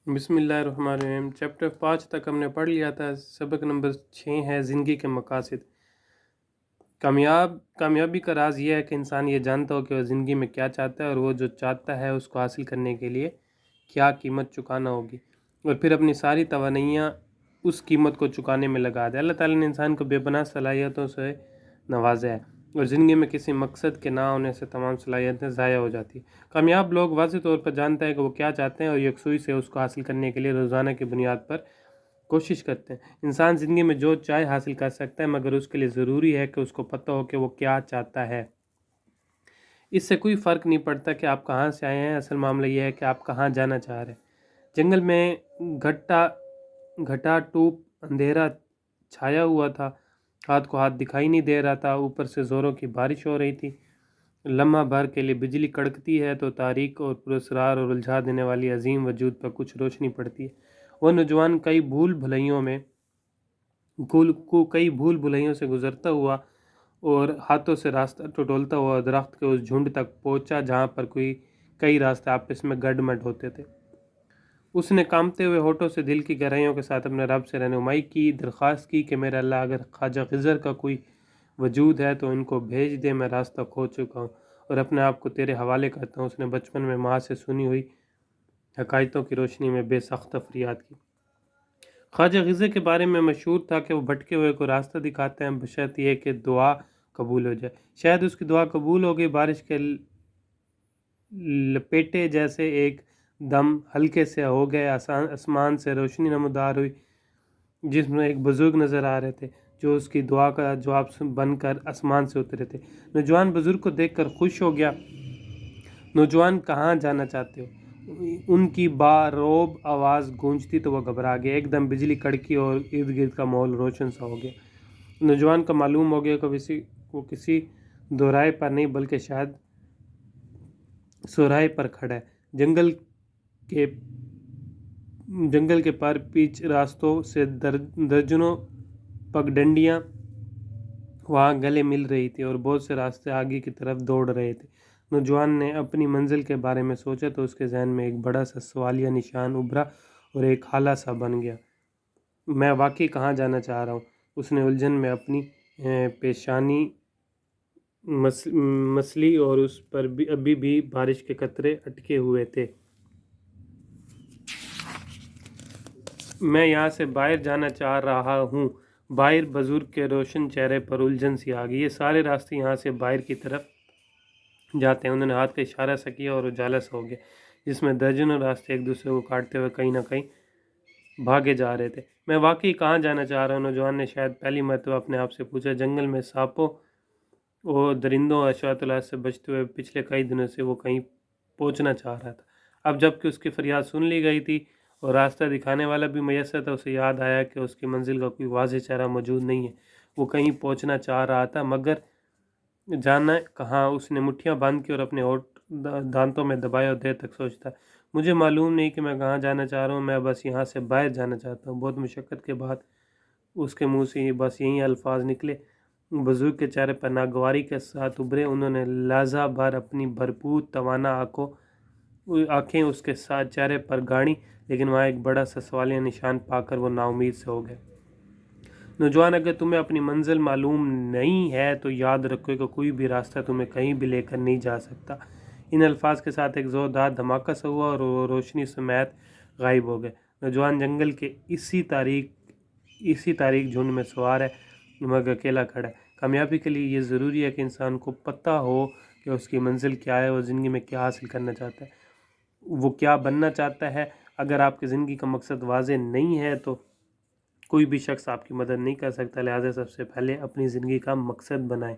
بسم اللہ الرحمن الرحیم۔ چیپٹر 5 تک ہم نے پڑھ لیا تھا۔ سبق نمبر 6 ہے زندگی کے مقاصد۔ کامیابی کا راز یہ ہے کہ انسان یہ جانتا ہو کہ وہ زندگی میں کیا چاہتا ہے اور وہ جو چاہتا ہے اس کو حاصل کرنے کے لیے کیا قیمت چکانا ہوگی، اور پھر اپنی ساری توانائیاں اس قیمت کو چکانے میں لگا دے۔ اللہ تعالیٰ نے انسان کو بے پناہ صلاحیتوں سے نوازا ہے، اور زندگی میں کسی مقصد کے نہ ہونے سے تمام صلاحیتیں ضائع ہو جاتی ہیں۔ کامیاب لوگ واضح طور پر جانتے ہیں کہ وہ کیا چاہتے ہیں اور یکسوئی سے اس کو حاصل کرنے کے لیے روزانہ کی بنیاد پر کوشش کرتے ہیں۔ انسان زندگی میں جو چاہے حاصل کر سکتا ہے، مگر اس کے لیے ضروری ہے کہ اس کو پتہ ہو کہ وہ کیا چاہتا ہے۔ اس سے کوئی فرق نہیں پڑتا کہ آپ کہاں سے آئے ہیں، اصل معاملہ یہ ہے کہ آپ کہاں جانا چاہ رہے ہیں۔ جنگل میں گھٹا ٹوپ اندھیرا چھایا ہوا تھا، ہاتھ کو ہاتھ دکھائی نہیں دے رہا تھا، اوپر سے زوروں کی بارش ہو رہی تھی۔ لمحہ بھر کے لیے بجلی کڑکتی ہے تو تاریک اور پراسرار اور الجھا دینے والی عظیم وجود پر کچھ روشنی پڑتی ہے۔ وہ نوجوان کئی بھول بھلائیوں سے گزرتا ہوا اور ہاتھوں سے راستہ ٹٹولتا ہوا درخت کے اس جھنڈ تک پہنچا جہاں پر کئی راستے آپس میں گڈ مڈ ہوتے تھے۔ اس نے کانپتے ہوئے ہونٹوں سے دل کی گہرائیوں کے ساتھ اپنے رب سے رہنمائی کی، درخواست کی کہ میرے اللہ، اگر خواجہ خضر کا کوئی وجود ہے تو ان کو بھیج دے، میں راستہ کھو چکا ہوں اور اپنے آپ کو تیرے حوالے کرتا ہوں۔ اس نے بچپن میں ماں سے سنی ہوئی حکایتوں کی روشنی میں بے سخت فریاد کی۔ خواجہ خضر کے بارے میں مشہور تھا کہ وہ بھٹکے ہوئے کو راستہ دکھاتے ہیں، بشرط یہ کہ دعا قبول ہو جائے۔ شاید اس کی دعا قبول ہو گئی۔ بارش کے لپیٹے جیسے ایک دم ہلکے سے ہو گئے، آسمان سے روشنی نمودار ہوئی جس میں ایک بزرگ نظر آ رہے تھے جو اس کی دعا کا جواب بن کر آسمان سے اترے تھے۔ نوجوان بزرگ کو دیکھ کر خوش ہو گیا۔ نوجوان، کہاں جانا چاہتے ہو؟ ان کی باروب آواز گونجتی تو وہ گھبرا گیا۔ ایک دم بجلی کڑکی اور ارد گرد کا ماحول روشن سا ہو گیا۔ نوجوان کو معلوم ہو گیا کہ وہ کسی دورائے پر نہیں بلکہ شاید سورائے پر کھڑا ہے۔ جنگل کے پر پیچ راستوں سے درجنوں پگڈنڈیاں وہاں گلے مل رہی تھی اور بہت سے راستے آگے کی طرف دوڑ رہے تھے۔ نوجوان نے اپنی منزل کے بارے میں سوچا تو اس کے ذہن میں ایک بڑا سا سوالیہ نشان ابھرا اور ایک حالہ سا بن گیا۔ میں واقعی کہاں جانا چاہ رہا ہوں؟ اس نے الجھن میں اپنی پیشانی مسلی اور اس پر ابھی بھی بارش کے قطرے اٹکے ہوئے تھے۔ میں یہاں سے باہر جانا چاہ رہا ہوں۔ باہر؟ بزرگ کے روشن چہرے پر الجھن سی آ گئی۔ یہ سارے راستے یہاں سے باہر کی طرف جاتے ہیں۔ انہوں نے ہاتھ کا اشارہ سا کیا اور اجالا سا ہو گیا جس میں درجنوں راستے ایک دوسرے کو کاٹتے ہوئے کہیں نہ کہیں بھاگے جا رہے تھے۔ میں واقعی کہاں جانا چاہ رہا ہوں؟ نوجوان نے شاید پہلی مرتبہ اپنے آپ سے پوچھا۔ جنگل میں سانپوں اور درندوں اور اشارۃ سے بچتے ہوئے پچھلے کئی دنوں سے وہ کہیں پہنچنا چاہ رہا تھا۔ اب جب کہ اس کی فریاد سن لی گئی تھی اور راستہ دکھانے والا بھی میسر تھا، اسے یاد آیا کہ اس کی منزل کا کوئی واضح چہرہ موجود نہیں ہے۔ وہ کہیں پہنچنا چاہ رہا تھا مگر جانا کہاں؟ اس نے مٹھیاں باندھ کی اور اپنے ہونٹ دانتوں میں دبائے اور دیر تک سوچتا۔ مجھے معلوم نہیں کہ میں کہاں جانا چاہ رہا ہوں، میں بس یہاں سے باہر جانا چاہتا ہوں۔ بہت مشقت کے بعد اس کے منہ سے بس یہی الفاظ نکلے۔ بزرگ کے چہرے پر ناگواری کے ساتھ ابھرے۔ انہوں نے لحظہ بھر اپنی بھرپور توانا آنکھیں اس کے ساتھ چہرے پر گاڑی، لیکن وہاں ایک بڑا سا سوالیہ نشان پا کر وہ نا امید سے ہو گئے۔ نوجوان، اگر تمہیں اپنی منزل معلوم نہیں ہے تو یاد رکھو کہ کوئی بھی راستہ تمہیں کہیں بھی لے کر نہیں جا سکتا۔ ان الفاظ کے ساتھ ایک زوردار دھماکہ سا ہوا اور وہ روشنی سمیت غائب ہو گئے۔ نوجوان جنگل کے اسی تاریک جھنڈ میں سوار ہے مگر اکیلا کھڑا ہے۔ کامیابی کے لیے یہ ضروری ہے کہ انسان کو پتہ ہو کہ اس کی منزل کیا ہے، وہ زندگی میں کیا حاصل کرنا چاہتا ہے، وہ کیا بننا چاہتا ہے۔ اگر آپ کی زندگی کا مقصد واضح نہیں ہے تو کوئی بھی شخص آپ کی مدد نہیں کر سکتا، لہٰذا سب سے پہلے اپنی زندگی کا مقصد بنائیں۔